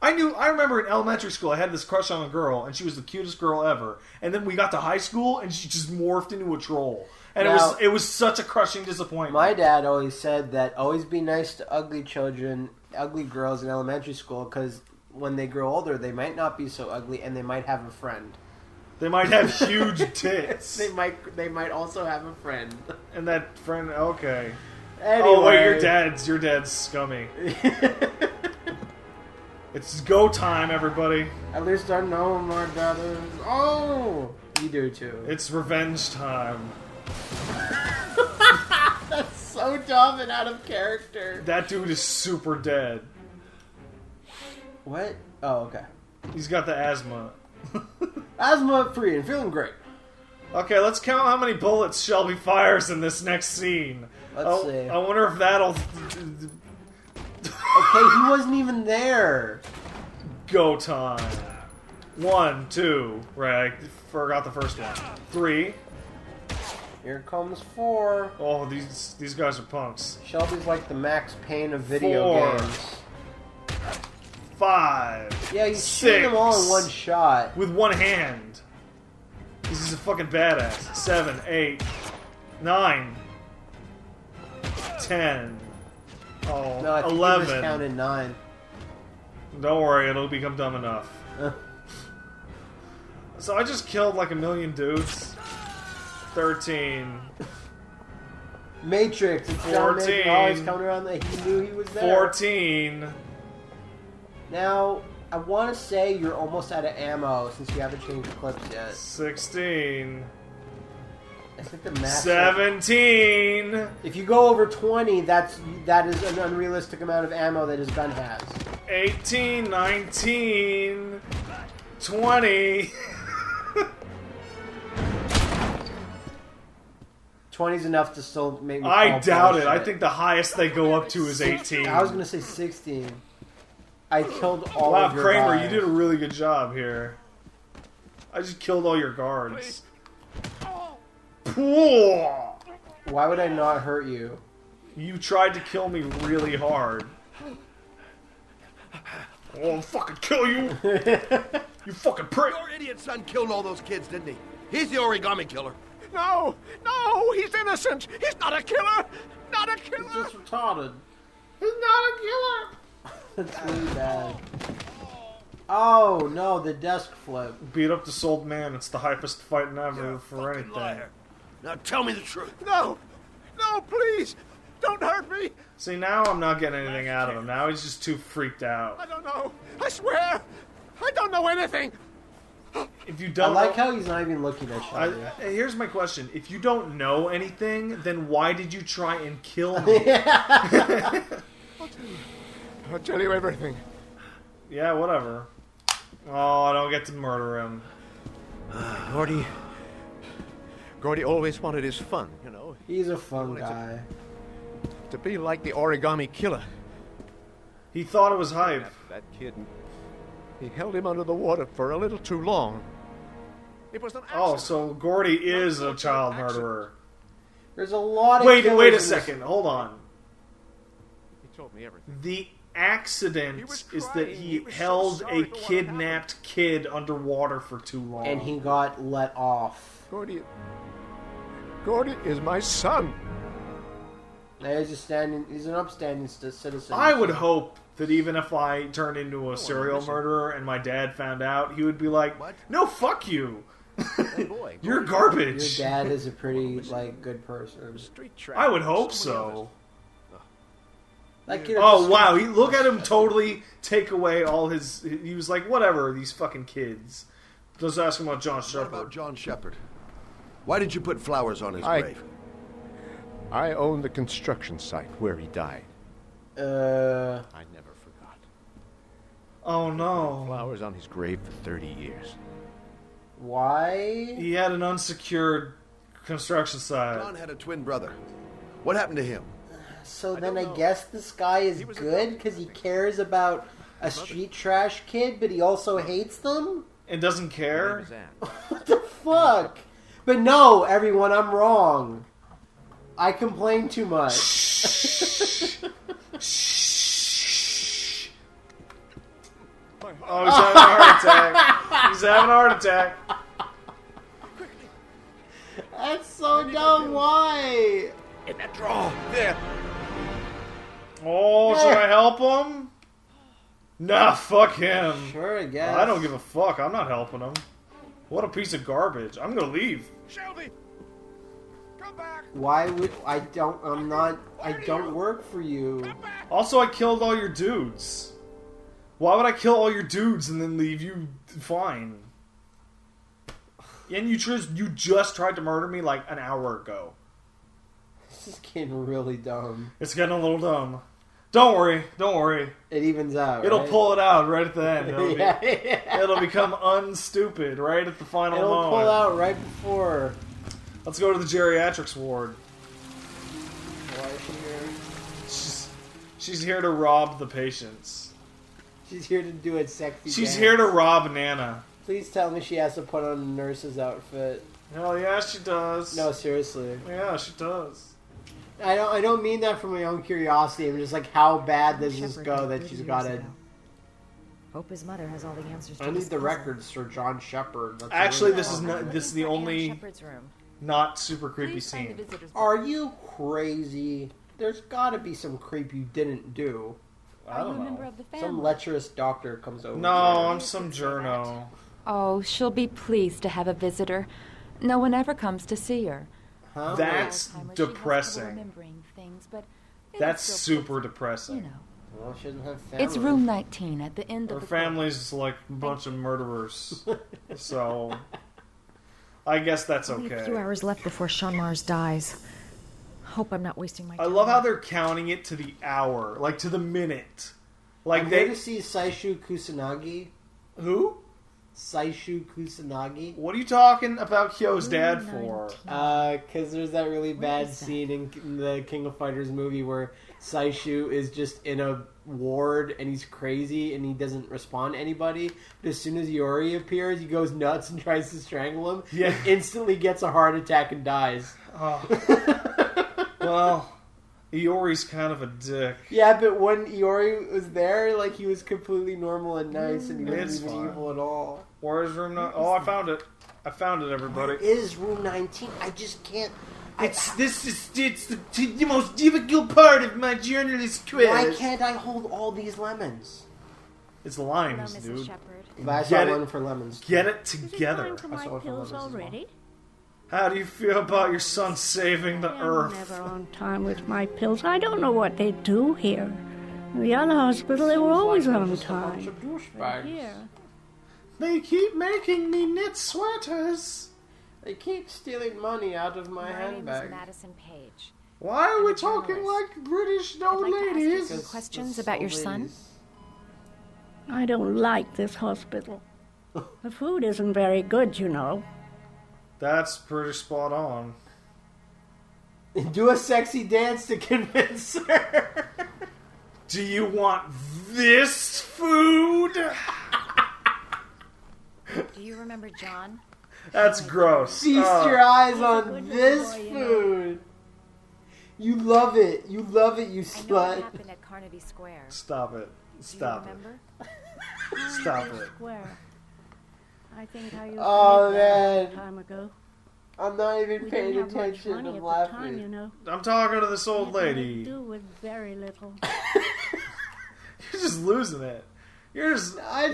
I remember in elementary school I had this crush on a girl, and she was the cutest girl ever. And then we got to high school, and she just morphed into a troll. And it was such a crushing disappointment. My dad always said that always be nice to ugly children, ugly girls in elementary school, because when they grow older, they might not be so ugly, and they might have a friend. They might have huge tits. They might also have a friend. And that friend, okay. Anyway. Oh wait, your dad's scummy. It's go time, everybody. At least I know my dad is. Oh, you do too. It's revenge time. That's so dumb and out of character. That dude is super dead. What? Oh, okay. He's got the asthma. Asthma free and feeling great. Okay, let's count how many bullets Shelby fires in this next scene. Let's see. I wonder if that'll... Okay, he wasn't even there. Go time. 1, 2. Right, I forgot the first one. 3. Here comes 4. Oh, these guys are punks. Shelby's like the Max Payne of video 4. games. 5. Yeah, you 6. shoot them all in one shot. With one hand. This is a fucking badass. 7, 8, 9, 10. Oh, No, I think 11. he counted 9. Don't worry, it'll become dumb enough. So I just killed like a million dudes. 13. Matrix. It's 14. always coming around that he knew he was there. 14. Now, I want to say you're almost out of ammo since you haven't changed the clips yet. 16. I think the max. 17. If you go over 20, that is an unrealistic amount of ammo that his gun has. 18, 19, 20. 20 is enough to still make me. I doubt it. I think the highest they go up to is 18. I was gonna say 16. I killed all wow, of your Kramer, guys. you did a really good job here. I just killed all your guards. Why would I not hurt you? You tried to kill me really hard. Oh, I'll fucking kill you! You fucking prick! Your idiot son killed all those kids, didn't he? He's the Origami Killer. No! No! He's innocent! He's not a killer! Not a killer! He's just retarded. He's not a killer! That's really bad. Oh no, the desk flip. Beat up this old man. It's the hypest fighting ever for anything. Liar. Now tell me the truth. No! No, please! Don't hurt me! See, now I'm not getting anything out of him. Now he's just too freaked I out. don't know! I swear! I don't know anything! If you I don't like know, how he's not even looking at Shelby. here's my question. If you don't know anything, then why did you try and kill me? I'll tell you everything. Yeah, whatever. Oh, I don't get to murder him. Gordy always wanted his fun, you know. He's a fun guy. To be like the Origami Killer. He thought it was hype. That kid, he held him under the water for a little too long. It was an accident. Oh, so Gordy is a child murderer. There's a lot of Wait killers a in this- second. Hold on. He told me everything. The accident He was is that crying. he He was so held sorry a for what kidnapped kid underwater for too long. And he got let off. Gordy is my son. Now he's an upstanding citizen. I would hope that even if I turned into a serial murderer and my dad found out, he would be like, What? "No, fuck you. Hey, boy. You're Your garbage." dad is a pretty, good person. Street trash. I would hope Somebody so. That kid Oh is- wow, look at him totally take away all his. He was like, "Whatever, these fucking kids." Let's ask him about John What Shepard. about John Shepard? Why did you put flowers on his I- grave? I own the construction site where he died. I never forgot. Oh no. Flowers on his grave for 30 years. Why? He had an unsecured construction site. John had a twin brother. What happened to him? So then I guess this guy is good because he cares about a street trash kid, but he also hates them? And doesn't His care. name is Ann. What the fuck? But no, everyone, I'm wrong. I complain too much. Shh. Oh, he's having a heart attack. He's having a heart attack. That's so dumb. Why? In that drawer. There. Oh, should I help him? Nah, fuck him. Sure, I guess. I don't give a fuck. I'm not helping him. What a piece of garbage. I'm gonna leave. Shelby. Come back. Why would I don't? I'm not. I don't work for you. Also, I killed all your dudes. Why would I kill all your dudes and then leave you fine? And you just tried to murder me like an hour ago. This is getting really dumb. It's getting a little dumb. Don't worry. Don't worry. It evens out. It'll right? pull it out right at the end. Yeah. It'll become unstupid right at the final It'll moment. pull out right before. Let's go to the geriatrics ward. Why is she here? She's here to rob the patients. She's here to do a sexy She's dance. here to rob Nana. Please tell me she has to put on a nurse's outfit. Hell yeah, she does. No, seriously. Yeah, she does. I don't mean that from my own curiosity. I'm just like, how bad does this go that she's got to... Hope his mother has all the answers to I need this the puzzle. records for John Shepard. That's Actually, really this is the only Shepard's room. not super creepy Please find the scene. visitor's Are you crazy? There's got to be some creep you didn't do. I Are you a don't member know. of the Some family? lecherous doctor comes over. No, I'm some journo. Oh, she'll be pleased to have a visitor. No one ever comes to see her. Huh? That's Alzheimer's, she has trouble depressing. remembering things, but it'll That's still super put- depressing. You know. Well, she doesn't have family. It's room 19 at the end Her of the family's like a bunch of murderers. So, I guess that's Only a few okay. hours left before Sean Mars dies. Hope I'm not wasting my I time. love how they're counting it to the hour, like to the minute. Like I'm here they to see Saishu Kusanagi. who? Saishu Kusanagi. What are you talking about Kyo's dad for? Because there's that really bad scene in the King of Fighters movie where Saishu is just in a ward and he's crazy and he doesn't respond to anybody. But as soon as Iori appears, he goes nuts and tries to strangle him. Yeah. And instantly gets a heart attack and dies. Well, Iori's kind of a dick. Yeah, but when Iori was there, like, he was completely normal and nice and he It's wasn't even fine. evil at all. Where is room 9? Oh, I found it. I found it, everybody. It is room 19. I just can't... It's the most difficult part of my journalist quiz. Why can't I hold all these lemons? It's Hello, limes, Mrs. dude. Shepard. But I Get saw it. one for lemons. Get it Is it together. time for my I saw it for pills lemons as well. already? How do you feel about your son saving the I'm earth? never on time with my pills. I don't know what they do here. In the other hospital, they were always on Just a bunch time. of douchebags. Here, They keep making me knit sweaters. They keep stealing money out of my My name is handbag. Madison Page. Why are I'm we a talking journalist. like British I'd old like to ask you ladies? some questions about your son. I don't like this hospital. The food isn't very good, you know. That's pretty spot on. Do a sexy dance to convince her. Do you want this food? Do you remember John? That's gross. Feast Oh. your eyes a on good this boy, you know. food. You love it. You love it, you I know what slut. happened at Carnaby Square. Stop it. Do Stop you it. remember? Stop Carnaby it. Square. I think I used Oh, to live there a man. time ago. I'm not even We paying didn't have much attention. money I'm at the laughing. time, you know. I'm talking to this old We had to make lady. do with very little. You're just losing it. You're just. I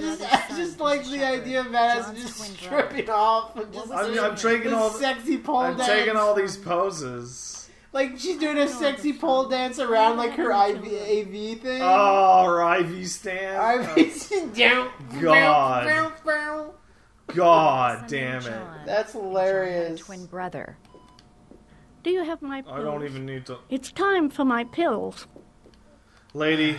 just like the idea of Madison John's just twin stripping off and just I'm taking all. sexy pole I'm dance. taking all these poses. Like she's doing a sexy pole dance around like her AV thing. Oh, her IV stand. IV down. God. God damn it. John. That's John had a hilarious. twin brother. Do you have my pills? I don't even need to. It's time for my pills. Lady,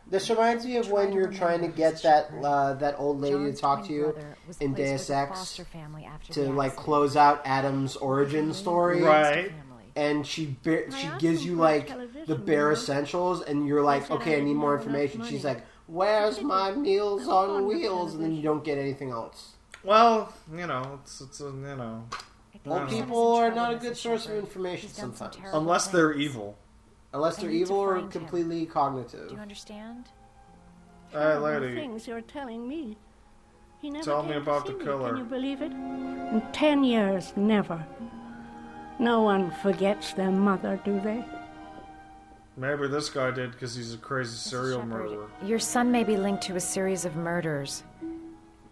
This reminds me of when you're trying to get that old lady to John's talk twin to you brother was in placed Deus with a Ex foster family after to the like accident. close out Adam's origin story. Right. And she asked gives him you for like television, the bare you know. essentials, and you're like, said I okay, I need didn't more have enough information. money. She's like, where's my Meals I'm on fond of Wheels? And then you don't get anything else. well, you know, it's you know, I think Old John's in people are trouble, not a Mrs. good source of Shepard. information He's done some sometimes. terrible unless they're things. evil. Unless I they're need to evil or find him. completely Do cognitive. you understand? terrible lady. things you're telling me. He never Tell came me to about see the me. killer. Can you believe it? In 10 years, never. No one forgets their mother, do they? Maybe this guy did because he's a crazy serial Shepherd, murderer. your son may be linked to a series of murders.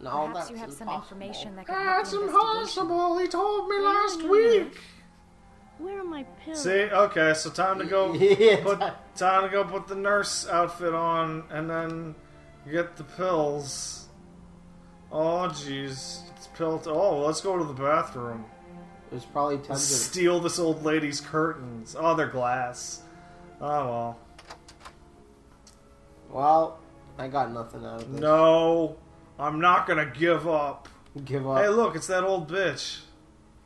No, Perhaps that's you have some impossible. information that could help That's the investigation. impossible. He told me last Yeah. week. Where are my pills? See, okay, so time to go Yeah, put the nurse outfit on and then get the pills. Oh jeez. It's pill let's go to the bathroom. There's probably tons of... Steal this old lady's curtains. Oh, they're glass. Oh well. Well, I got nothing out of this. No. I'm not gonna give up. Give up. Hey look, it's that old bitch.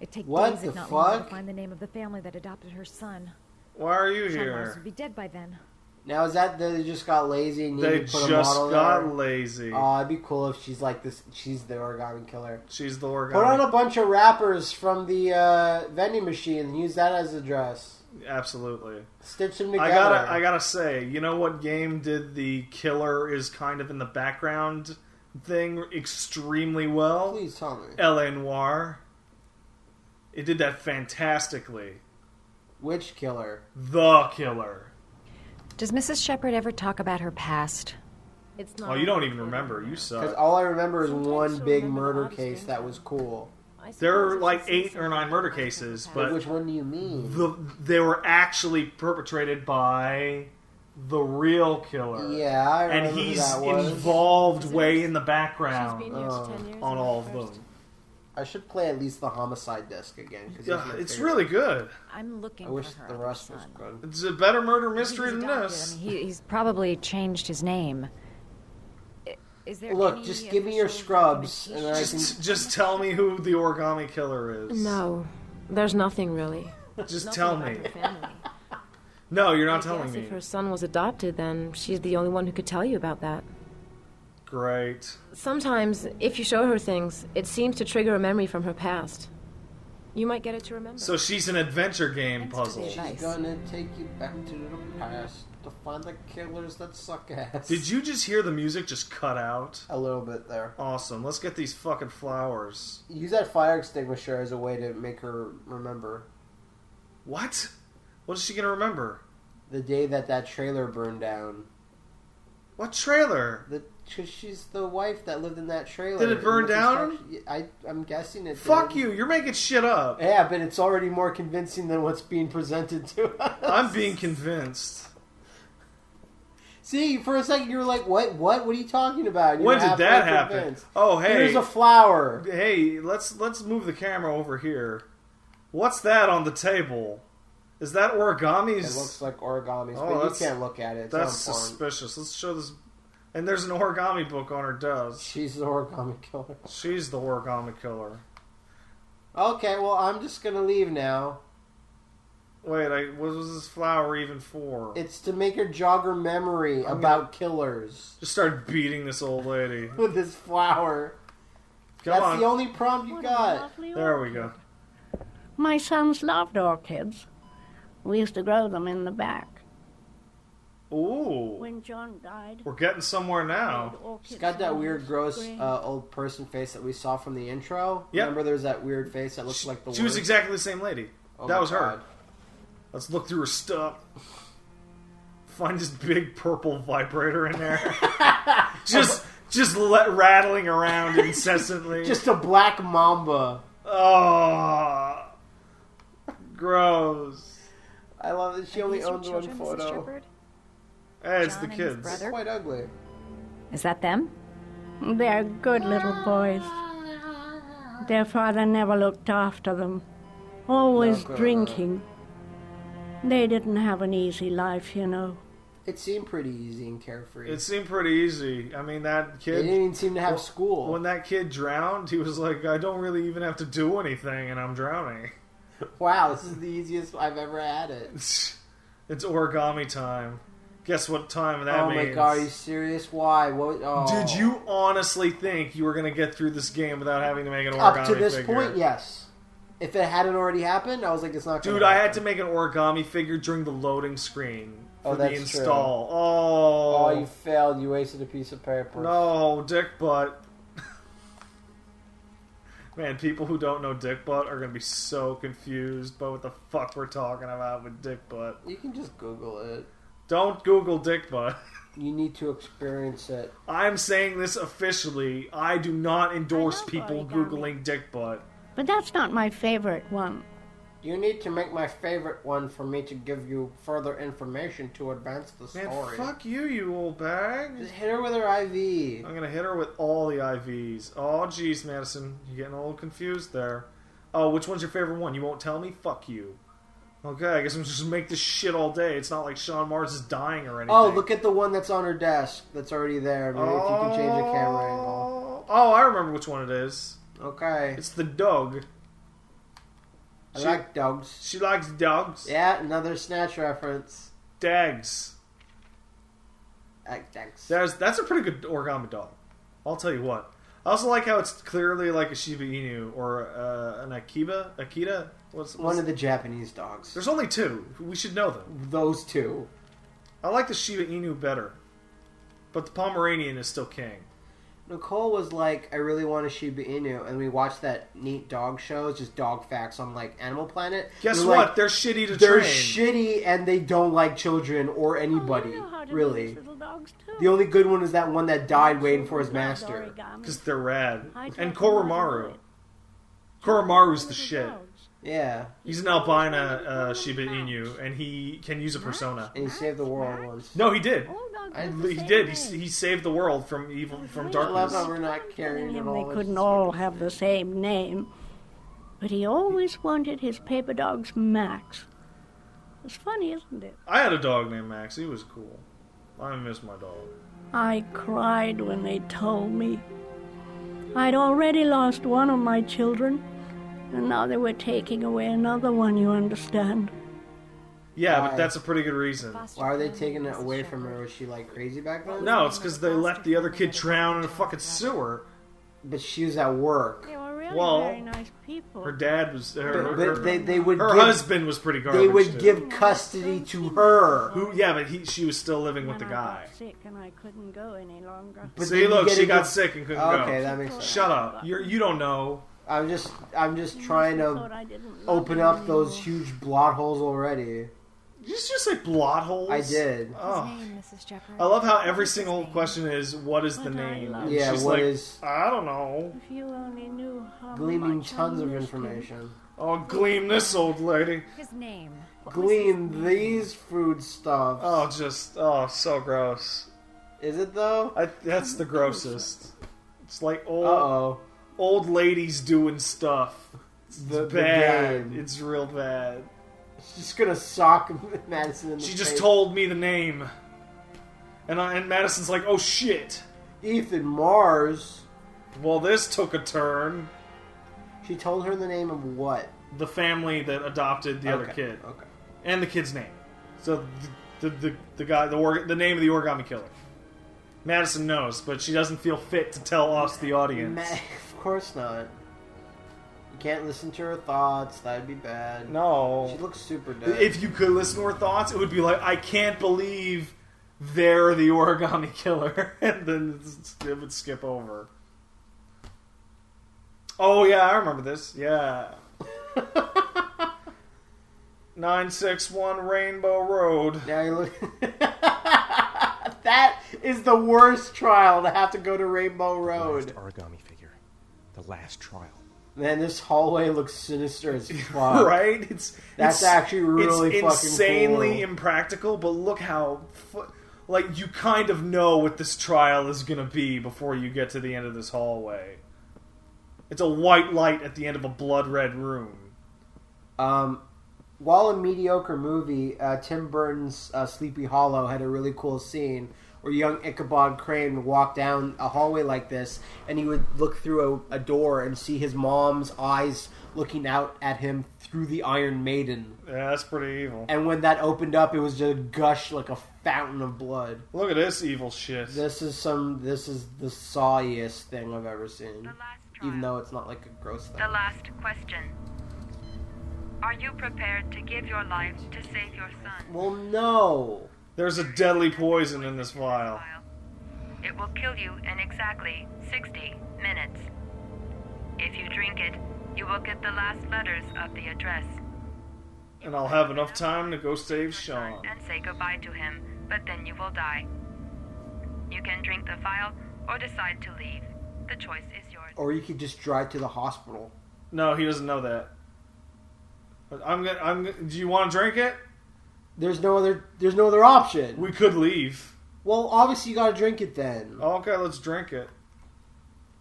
It'd take What days, the if not longer, fuck? to find the name of the family that adopted her son. Why are you Sean Mars here? would be dead by then. Now, is that they just got lazy and They needed to put a just model got there? lazy. Oh, it'd be cool if she's like this. She's the Origami Killer. She's the Put on origami. a bunch of wrappers from the vending machine and use that as a dress. Absolutely. Stitch them together. I gotta say, you know what game did the killer is kind of in the background thing extremely well? Please tell me. L.A. Noire. It did that fantastically. Which killer? The killer. Does Mrs. Shepherd ever talk about her past? It's not. Oh, you don't even remember. You Because suck. all I remember is Sometimes one she'll big remember murder odd case things. that was cool. I There suppose were if like she sees 8 or something 9 murder about her cases, past. but Which one do you mean? they were actually perpetrated by the real killer. Yeah, I remember And who he's that was. involved way in the She's background been here for 10 years. on and all the of them. first- I should play at least the homicide disc again. 'Cause Yeah, my it's favorite. really good. I'm looking I wish for her the other rest was son. good. It's a better murder He mystery was than adopted. this. I mean, he's probably changed his name. Is there Look, any just give me your official scrubs, and then I documentation? can... Just tell me who the origami killer is. No, there's nothing really. Just Nothing tell about me. her family. No, you're not I telling guess me. if her son was adopted, then she's the only one who could tell you about that. Great. Sometimes, if you show her things, it seems to trigger a memory from her past. You might get it to remember. So she's an adventure game Thanks puzzle. to She's Nice. gonna take you back to the past to find the killers that suck ass. Did you just hear the music just cut out? A little bit there. Awesome. Let's get these fucking flowers. Use that fire extinguisher as a way to make her remember What? What is she gonna remember? the day that trailer burned down. What trailer? Because she's the wife that lived in that trailer. Did it burn In the down? construction- I'm guessing it Fuck did. you. You're making shit up. Yeah, but it's already more convincing than what's being presented to us. I'm being convinced. See, for a second you were like, "What? What? What are you talking about?" And you When were did halfway that happen? convinced. Oh, hey. Here's a flower. Hey, let's move the camera over here. What's that on the table? Is that origamis? It looks like origamis, Oh, but you that's- can't look at it. It's That's on porn. suspicious. Let's show this. And there's an origami book on her desk. She's the origami killer. She's the origami killer. Okay, well, I'm just gonna leave now. Wait, what was this flower even for? It's to make her jog her memory about killers Just start beating this old lady. with this flower. Come That's on. the only prompt you What a got. lovely There we orchid. go. My sons loved orchids. We used to grow them in the back. Ooh. When John died, We're getting somewhere now. She's got that weird, gross old person face that we saw from the intro. Yep. Remember, there's that weird face that looks like the She was worst? exactly the same lady. Oh That my was her. God. Let's look through her stuff. Find this big purple vibrator in there. just rattling around incessantly. Just a black mamba. Oh, gross. I love that she Are only these your owns one children, Mrs. photo. Shepherd? Hey, it's John the and his kids. brother? It's quite ugly. Is that them? they're good little boys. Their father never looked after them, always No, drinking. They didn't have an easy life, you know. It seemed pretty easy and carefree. It seemed pretty easy. I mean, that They didn't kid. even seem to have school. When that kid drowned, he was like, "I don't really even have to do anything, and I'm drowning." Wow, this is the easiest I've ever had it. It's origami time. Guess what time that Oh means? my god, are you serious? Why? What? Oh. Did you honestly think you were going to get through this game without having to make an origami Up to this figure? point, yes. If it hadn't already happened, I was like, it's not gonna Dude, I had happen. to make an origami figure during the loading screen. Oh, for the that's install. true. Oh. Oh, you failed. You wasted a piece of paper. No, dick butt. Man, people who don't know dick butt are gonna be so confused by what the fuck we're talking about with dick butt. You can just Google it. Don't Google dick butt. You need to experience it. I'm saying this officially. I do not endorse people Origami. Googling dick butt. But that's not my favorite one. You need to make my favorite one for me to give you further information to advance the Man, story. fuck you, you old bag. Just hit her with her IV. I'm gonna hit her with all the IVs. Oh, jeez, Madison. You're getting a little confused there. Oh, which one's your favorite one? You won't tell me? Fuck you. Okay, I guess I'm just gonna make this shit all day. It's not like Sean Mars is dying or anything. Oh, look at the one that's on her desk. That's already there. Maybe if you can change the camera angle. Oh, I remember which one it is. Okay. It's the dog. I like dogs. She likes dogs. Yeah, another Snatch reference. Dags. Thanks. That's a pretty good origami dog. I'll tell you what. I also like how it's clearly like a Shiba Inu or an Akita. What's One of the Japanese dogs. There's only two. We should know them. Those two. I like the Shiba Inu better, but the Pomeranian is still king. Nicole was like, I really want a Shiba Inu, and we watched that neat dog show, just dog facts on like Animal Planet. Guess We're what? like, They're shitty to they're train. shitty, and they don't like children or anybody. I know how to Really. raise little dogs too. The only good one is that one that died waiting for his master. Because they're rad. I taught And them how to do Koromaru. it. Koromaru's the Little shit. dogs. Yeah, He's an albino Shiba Inu, and he can use a persona. and he saved the world once. No, he did. All dogs I- have the He same did. name. He saved the world from evil, from I love darkness. how we're not carrying it Him, all. they couldn't all have the same name. But he always wanted his paper dogs Max. It's funny, isn't it? I had a dog named Max. He was cool. I miss my dog. I cried when they told me. I'd already lost one of my children, and now they were taking away another one, you understand. Yeah, Why? but that's a pretty good reason. Why are they taking it away from her? Was she like crazy back then? No, it's because they let the other kid drown in a fucking sewer. But she was at work. They were really Well, very nice people. Her dad was. But they would her give, husband was pretty garbage. they would too. give custody to her. Who? Yeah, but she was still living with the When I guy. got sick and I couldn't go any longer. But See, then you look, get she into- got sick and couldn't go. Okay, that makes sense. Shut up. You don't know. I'm just trying Thought to I didn't love open him up those anymore. huge blot holes already. Did you just say blot holes? I did. Oh. His name, Mrs. Shepherd. I love how every single question is, what is the But I name? love And Yeah, she's what like, is- I don't know. If you only knew how Gleaming much I tons of missed him. information. Oh, gleam this old lady. His name. Gleam these foodstuffs. Oh, so gross. Is it though? That's the grossest. It's like Uh-oh. old ladies doing stuff. It's The bad. game. It's real bad. She's just gonna sock Madison in the She just face. told me the name, and Madison's like, "Oh shit." Ethan Mars. Well, this took a turn. She told her the name of what? The family that adopted the other Okay, kid, Okay. and the kid's name. So the guy, the name of the Origami Killer. Madison knows, but she doesn't feel fit to tell us, the audience. Of course not. You can't listen to her thoughts. That'd be bad. No. She looks super dead. If you could listen to her thoughts, it would be like, I can't believe they're the Origami Killer. And then it would skip over. Oh, yeah, I remember this. Yeah. 961 Rainbow Road. Now you look. That is the worst trial to have to go to Rainbow Road. Origami figure. The last trial. Man, this hallway looks sinister as fuck. Right? That's actually really it's fucking insanely cool. impractical, but look how... like, you kind of know what this trial is going to be before you get to the end of this hallway. It's a white light at the end of a blood-red room. While a mediocre movie, Tim Burton's Sleepy Hollow had a really cool scene where young Ichabod Crane would walk down a hallway like this, and he would look through a door and see his mom's eyes looking out at him through the Iron Maiden. Yeah, that's pretty evil. And when that opened up, it was just gush like a fountain of blood. Look at this evil shit. This is the sawiest thing I've ever seen. Even though it's not like a gross thing. The last question. Are you prepared to give your life to save your son? Well, no. There's a deadly poison in this vial. It will kill you in exactly 60 minutes. If you drink it, you will get the last letters of the address. And I'll have enough time to go save Sean. And say goodbye to him, but then you will die. You can drink the vial or decide to leave. The choice is yours. Or you could just drive to the hospital. No, he doesn't know that. But do you want to drink it? There's no other option. We could leave. Well, obviously you gotta drink it then. Okay, let's drink it.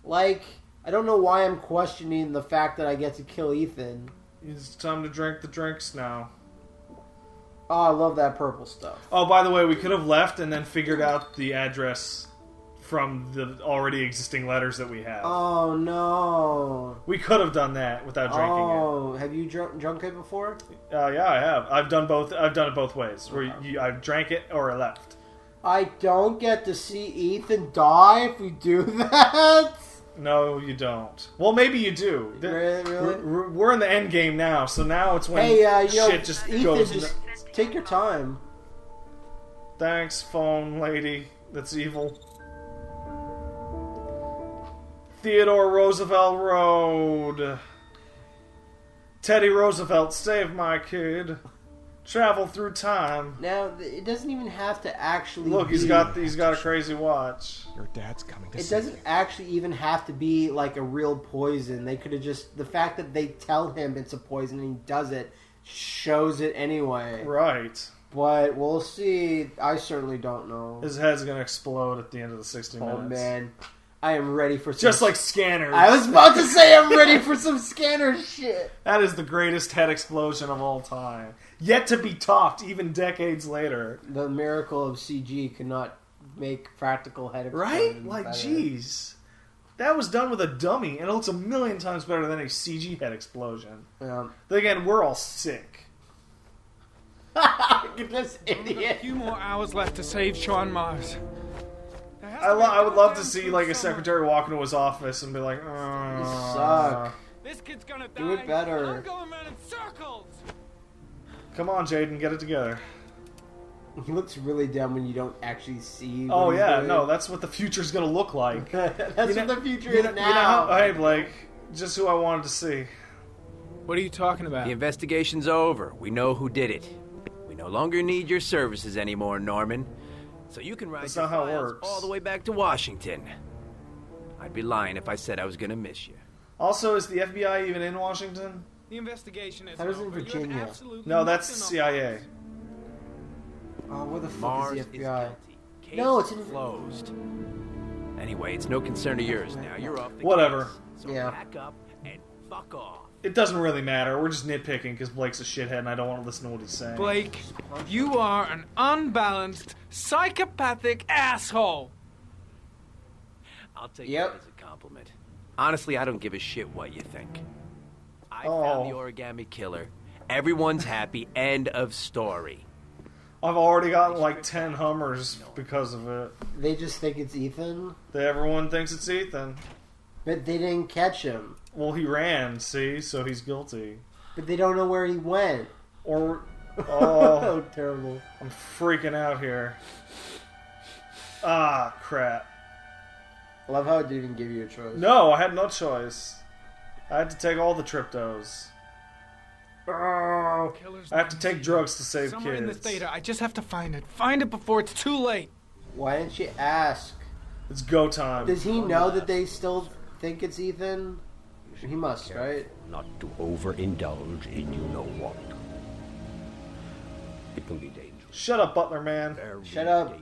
Like, I don't know why I'm questioning the fact that I get to kill Ethan. It's time to drink the drinks now. Oh, I love that purple stuff. Oh, by the way, we could have left and then figured out the address from the already existing letters that we have. Oh, no. We could have done that without drinking it. Oh, have you drunk it before? Yeah, I have. I've done it both ways. Where I drank it or I left. I don't get to see Ethan die if we do that? No, you don't. Well, maybe you do. Really? We're in the end game now, so now it's when shit just Ethan, goes. Just take your time. Thanks, phone lady. That's evil. Theodore Roosevelt Road. Teddy Roosevelt, save my kid. Travel through time. Now, it doesn't even have to actually Look, be... he's got a crazy watch. Your dad's coming to It see doesn't you. actually even have to be like a real poison. They could have just... The fact that they tell him it's a poison and he does it shows it anyway. Right. But we'll see. I certainly don't know. His head's gonna explode at the end of the 60 minutes. Oh, man. I am ready for some... Just like Scanners. I was about to say I'm ready for some Scanner shit. That is the greatest head explosion of all time. Yet to be topped even decades later. The miracle of CG cannot make practical head Right? explosions Like, better. jeez. That was done with a dummy, and it looks a million times better than a CG head explosion. Yeah. Then again, we're all sick. This idiot. A few more hours left to save Sean Mars. I would love to see like a secretary walk into his office and be like, You suck. This kid's gonna die. Do it better. I'm going around in circles. come on, Jaden, get it together. He looks really dumb when you don't actually see. What Oh he's yeah, doing. no, that's what the future's gonna look like. That's what the future you is know, now. You know how, hey, Blake, just who I wanted to see. What are you talking about? The investigation's over. We know who did it. We no longer need your services anymore, Norman. So you can ride That's your not how it files works. all the way back to Washington. I'd be lying if I said I was gonna miss you. Also, is the FBI even in Washington? The investigation is That was in over. You have Virginia. absolutely No, that's the nothing CIA. Oh, where the fuck Mars is the is FBI? guilty. Case No, it's in... closed. Anyway, it's no concern of yours now. You're off the Whatever. case. So Yeah. pack up and fuck off. It doesn't really matter. We're just nitpicking because Blake's a shithead and I don't want to listen to what he's saying. Blake, you are an unbalanced, psychopathic asshole. I'll take Yep. that as a compliment. Honestly, I don't give a shit what you think. I Oh. found the Origami Killer. Everyone's happy. End of story. I've already gotten like 10 Hummers because of it. They just think it's Ethan, Everyone thinks it's Ethan. but they didn't catch him. Well, he ran, see? So he's guilty. But they don't know where he went. Or... Oh, Oh, terrible. I'm freaking out here. Ah, crap. I love how it didn't even give you a choice. No, I had no choice. I had to take all the Triptos. Oh. Killer's I have to take drugs to save somewhere in this kids. data. I just have to find it. Find it before it's too late. Why didn't you ask? It's go time. Does he know that they still think it's Ethan? He must, right? Not to overindulge in you know what. It can be dangerous. Shut up, Butler man. Shut up,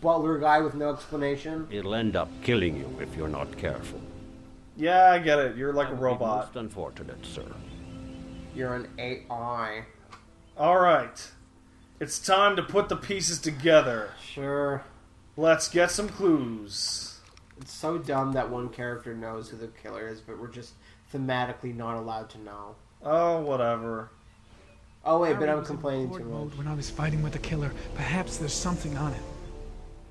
butler guy with no explanation. It'll end up killing you if you're not careful. Yeah, I get it. You're like a That would be robot. Most unfortunate, sir. You're an AI. Alright. It's time to put the pieces together. Sure. Let's get some clues. It's so dumb that one character knows who the killer is, but we're just thematically not allowed to know. Oh, whatever. Oh wait, but Harry I'm was in complaining horde too mode much. when I was fighting with the killer. Perhaps there's something on it.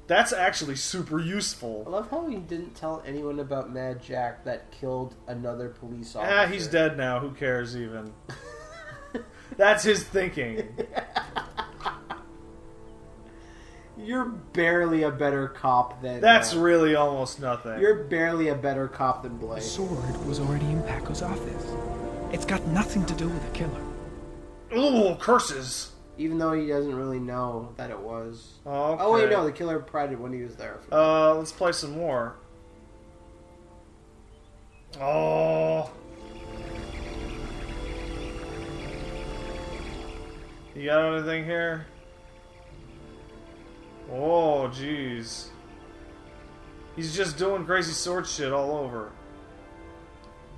That's actually super I useful. love how he didn't tell anyone about Mad Jack that killed another police officer. Ah, he's dead now. Who cares even? That's his thinking. You're barely a better cop than... That's really almost nothing. You're barely a better cop than Blake. The sword was already in Paco's office. It's got nothing to do with the killer. Ooh, curses. Even though he doesn't really know that it was. Okay. Oh, wait, no, the killer prided when he was there. Let's play some more. Oh. You got anything here? Oh, jeez. He's just doing crazy sword shit all over.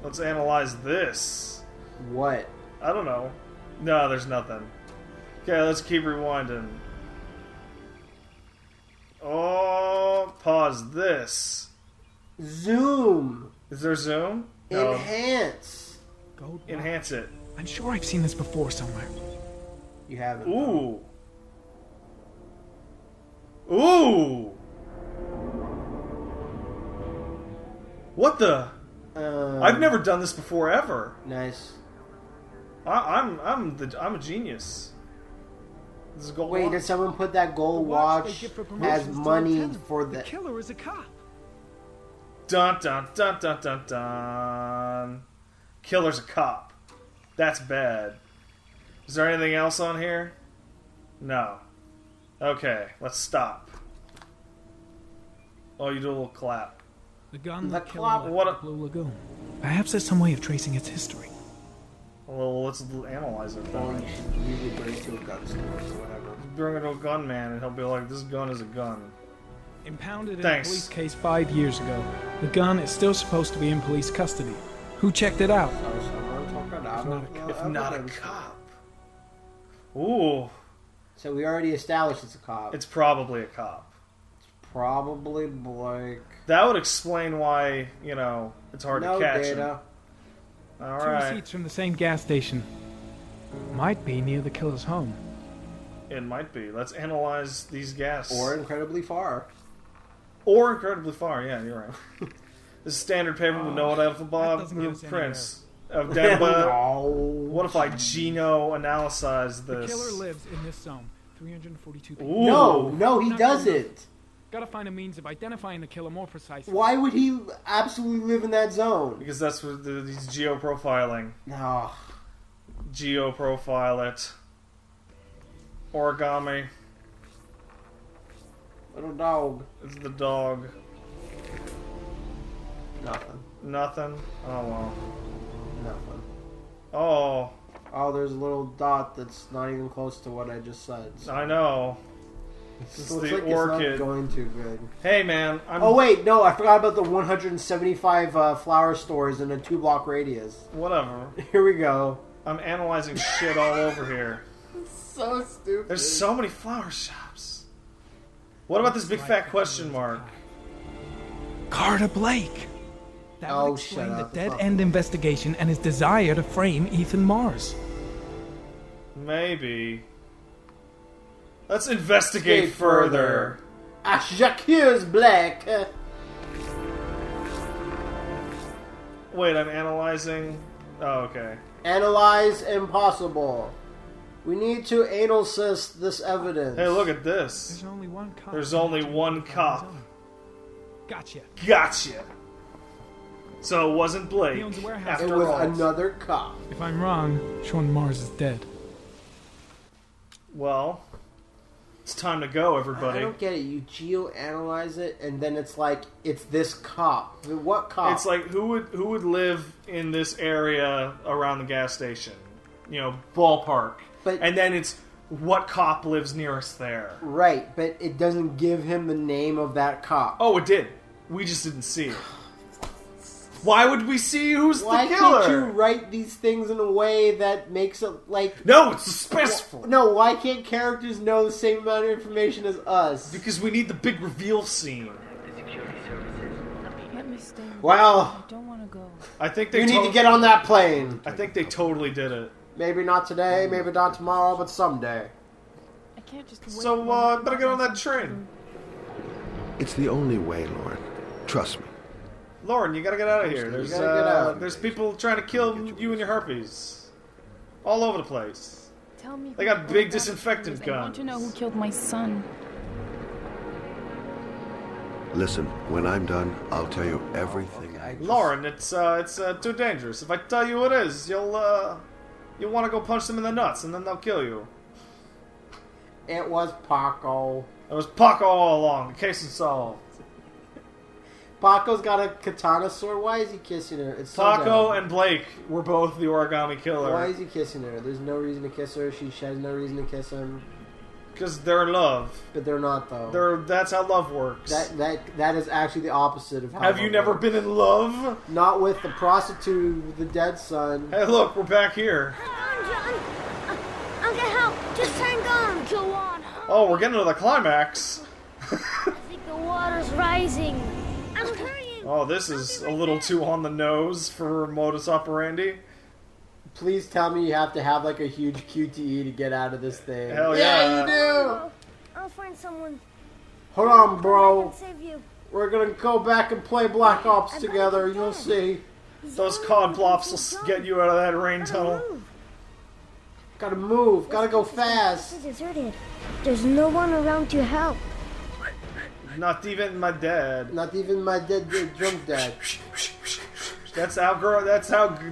Let's analyze this. What? I don't know. No, there's nothing. Okay, let's keep rewinding. Oh, pause this. Zoom. Is there zoom? No. Enhance. Gold Enhance it. I'm sure I've seen this before somewhere. You haven't. Ooh. Ooh. What the? I've never done this before ever. Nice. I'm a genius. This is gold. Wait, watch. did someone put that gold watch as money for the... The killer is a cop. Dun dun dun dun dun dun. Killer's a cop. That's bad. Is there anything else on here? No. Okay, let's stop. Oh, you do a little clap. The gun The that killer clap. left What at the Blue Lagoon. Perhaps there's some way of tracing its history. Well, let's analyze it Oh, then. you should really bring it to a gun store or whatever. Bring it to a gunman and he'll be like, this gun is a gun. Impounded in Thanks. a police case 5 years ago. The gun is still supposed to be in police custody. Who checked it out? If not a cop. Ooh. So we already established it's a cop. It's probably a cop. Probably Blake. That would explain why, you know, it's hard No to catch data. him. All Two right. receipts from the same gas station. Might be near the killer's home. It might be. Let's analyze these gas. Or incredibly far. Or incredibly far. Yeah, you're right. This is standard paper with no alpha that Bob doesn't get us prints of Denver. No. What if I geno-analyze The this? killer lives in this zone. 342 Ooh. people. No, he Not doesn't. Gotta find a means of identifying the killer more precisely. Why would he absolutely live in that zone? Because that's what he's geo-profiling. No. Geo-profile it. Origami. Little dog. It's the dog. Nothing. Nothing? Oh, well. Nothing. Oh. Oh, there's a little dot that's not even close to what I just said. So. I know. This This is looks the like orchid. it's not going too good. Hey, man. Oh, wait, no, I forgot about the 175 flower stores in a 2-block radius. Whatever. Here we go. I'm analyzing shit all over here. So stupid. There's so many flower shops. What about this big fat question mark? Carter Blake. That Oh, would explain shut the up. dead-end investigation and his desire to frame Ethan Mars. Maybe. Let's investigate further. J'accuse Black. Wait, I'm analyzing. Oh, okay. Analyze impossible. We need to anal cyst this evidence. Hey, look at this. There's only one cop. There's only one cop. Gotcha. Gotcha. So it wasn't Blake. He owns a warehouse. It After was all. another cop. If I'm wrong, Sean Mars is dead. Well, it's time to go, I everybody. don't get it. You geo-analyze it, and then it's like, it's this cop. What cop? It's like who would live in this area around the gas station? You know, ballpark. But- and then it's what cop lives nearest there. Right, but it doesn't give him the name of that cop. Oh, it did. We just didn't see it. Why would we see who's Why the killer? can't you write these things in a way that makes it like... No, it's suspenseful. No, why can't characters know the same amount of information as us? Because we need the big reveal scene. Let me stay. Well, I don't want to go. I think they you need to get on that plane. I think they totally did it. Maybe not today, maybe not tomorrow, but someday. I can't just wait. So, better get on that train. It's the only way, Lauren. Trust me. Lauren, you gotta get out of here. There's gotta get out. there's people trying to kill you and your herpes. All over the place. Tell me. They got who big that disinfectant is. I want guns. to know who killed my son. Listen, when I'm done, I'll tell you everything. Lauren, it's too dangerous. If I tell you what it is, you'll want to go punch them in the nuts, and then they'll kill you. It was Paco. It was Paco all along. The case is solved. Paco's got a katana sword. Why is he kissing her? It's so Paco dumb. and Blake were both the Origami Killer. Why is he kissing her? There's no reason to kiss her. She has no reason to kiss him. Because they're in love. But they're not, though. That's how love works. That is actually the opposite of how Have you never been in love? Not with the prostitute with the dead son. Hey, look, we're back here. Hang on, John. I'll get help. Just hang on. Go on. Oh, we're getting to the climax. I think the water's rising. I'm hurrying. Oh, this is a little too on the nose for modus operandi. Please tell me you have to have like a huge QTE to get out of this thing. Hell yeah. You do! I'll find someone. Hold on, bro. Save you. We're gonna go back and play Black Ops together. You'll see. Those cod plops will get you out of that rain tunnel. Gotta move. Gotta go fast. It's deserted. There's no one around to help. Not even my dad. Not even my dead drunk dad. That's how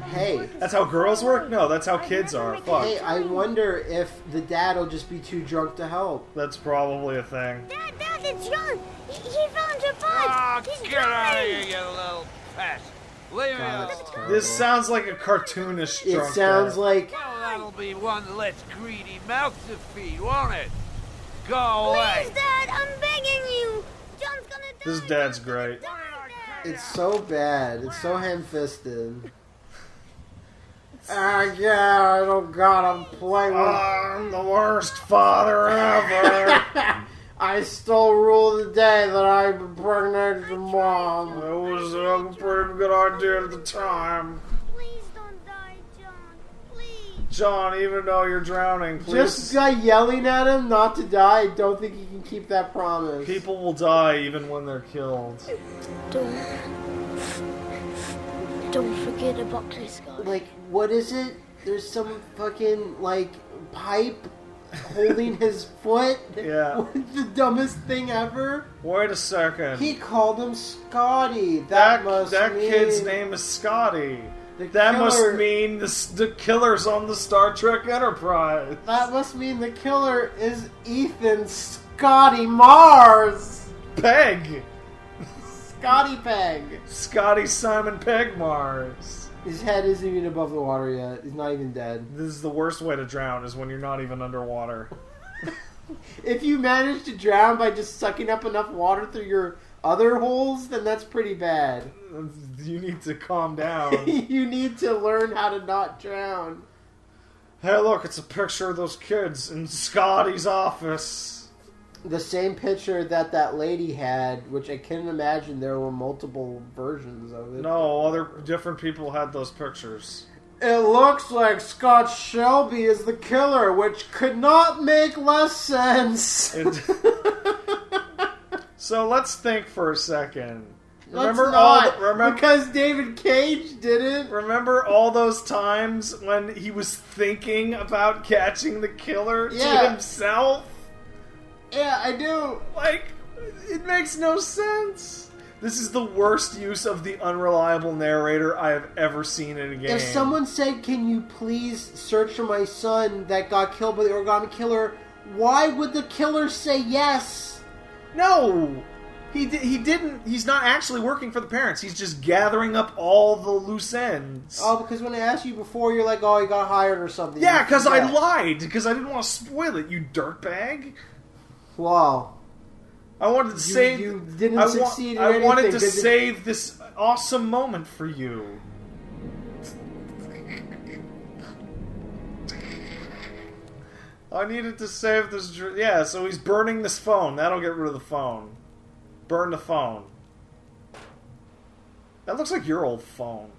Hey, that's how girls work? No, that's how kids are. Fuck. Hey, I wonder if the dad will just be too drunk to help. That's probably a thing. Dad, it's John. He found your bike. Oh, He's get out of driving. here, you little pest. Leave me alone. This sounds like a cartoonish It drunk sounds dad. like Well, that'll be one less greedy mouth to feed, won't it? Go away. Please, Dad, I'm begging you. John's gonna die. This dad's great. it's so bad. It's so ham-fisted. Yeah, I don't gotta play with. I'm the worst father ever. I still rule the day that I impregnated your mom. It was a pretty good idea at the time. Please don't die, John. Please. John, even though you're drowning, please. Just guy yelling at him not to die. I don't think he can keep that promise. People will die even when they're killed. Don't forget about this guy. Like, what is it? There's some fucking like pipe holding his foot. Yeah. What the dumbest thing ever? Wait a second. He called him Scotty. That mean kid's name is Scotty. the That killer- must mean the killer's on the Star Trek Enterprise. That must mean the killer is Ethan Scotty Mars. Peg. Scotty Peg. Scotty Simon Peg Mars. His head isn't even above the water yet. He's not even dead. This is the worst way to drown, is when you're not even underwater. If you manage to drown by just sucking up enough water through your other holes, then that's pretty bad. You need to calm down. You need to learn how to not drown. Hey, look, it's a picture of those kids in Scotty's office. The same picture that lady had, which I can't imagine there were multiple versions of it. No, other different people had those pictures. It looks like Scott Shelby is the killer, which could not make less sense. So let's think for a second. Because David Cage didn't. Remember all those times when he was thinking about catching the killer to himself? Yeah, I do. Like, it makes no sense. This is the worst use of the unreliable narrator I have ever seen in a game. If someone said, "Can you please search for my son that got killed by the Origami Killer?" why would the killer say yes? No! He didn't. He's not actually working for the parents. He's just gathering up all the loose ends. Oh, because when I asked you before, you're like, "Oh, he got hired or something." Yeah, because I lied. Because I didn't want to spoil it, you dirtbag. Wow. I wanted to save. You didn't succeed in anything. I wanted to save this awesome moment for you. I needed to save this. Yeah, so he's burning this phone. That'll get rid of the phone. Burn the phone. That looks like your old phone.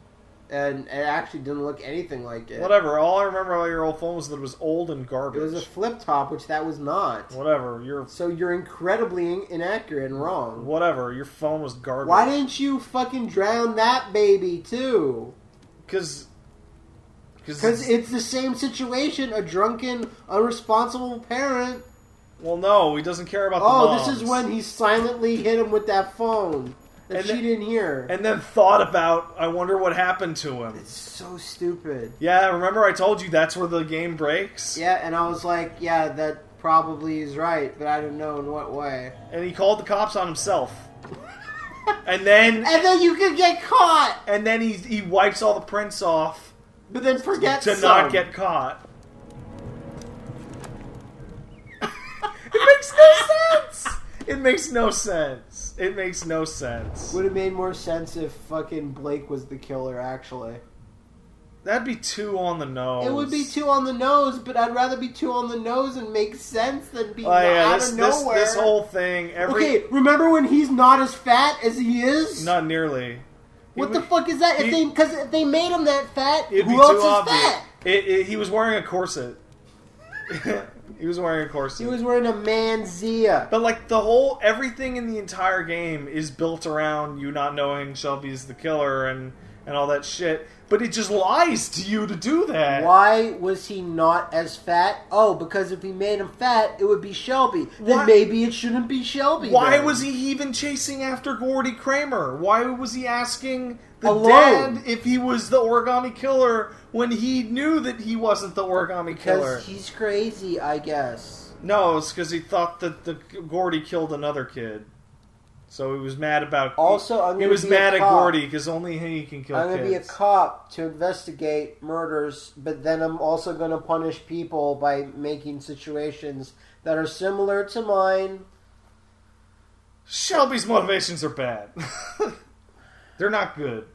And it actually didn't look anything like it. Whatever. All I remember about your old phone was that it was old and garbage. It was a flip top, which that was not. Whatever. So you're incredibly inaccurate and wrong. Whatever. Your phone was garbage. Why didn't you fucking drown that baby too? Because it's the same situation. A drunken, unresponsible parent. Well, no, he doesn't care about the Oh, moms. this is when he silently hit him with that phone that she didn't hear. And then thought about, I wonder what happened to him. It's so stupid. Yeah, remember I told you that's where the game breaks? Yeah, and I was like, yeah, that probably is right, but I don't know in what way. And he called the cops on himself. And then you could get caught! And then he wipes all the prints off. But then forgets to not get caught. It makes no sense! It makes no sense. It makes no sense. Would have made more sense if fucking Blake was the killer, actually. That'd be too on the nose. It would be too on the nose, but I'd rather be too on the nose and make sense than be out of nowhere. This whole thing... Okay, remember when he's not as fat as he is? Not nearly. What the fuck is that? Because if they made him that fat, it'd who be else too is obvious. fat? He was wearing a corset. He was wearing a corset. He was wearing a manzia. But like everything in the entire game is built around you not knowing Shelby's the killer and all that shit. But it just lies to you to do that. Why was he not as fat? Oh, because if he made him fat, it would be Shelby. Then maybe it shouldn't be Shelby. Why then. was he even chasing after Gordy Kramer? Why was he asking the Alone. dad if he was the Origami Killer when he knew that he wasn't the Origami Killer? Because he's crazy, I guess. No, it's because he thought that the Gordy killed another kid. So he was mad about... Also, I'm he going was to be mad a at cop. Gordy because only he can kill I'm kids. going to be a cop to investigate murders, but then I'm also going to punish people by making situations that are similar to mine. Shelby's motivations are bad. They're not good.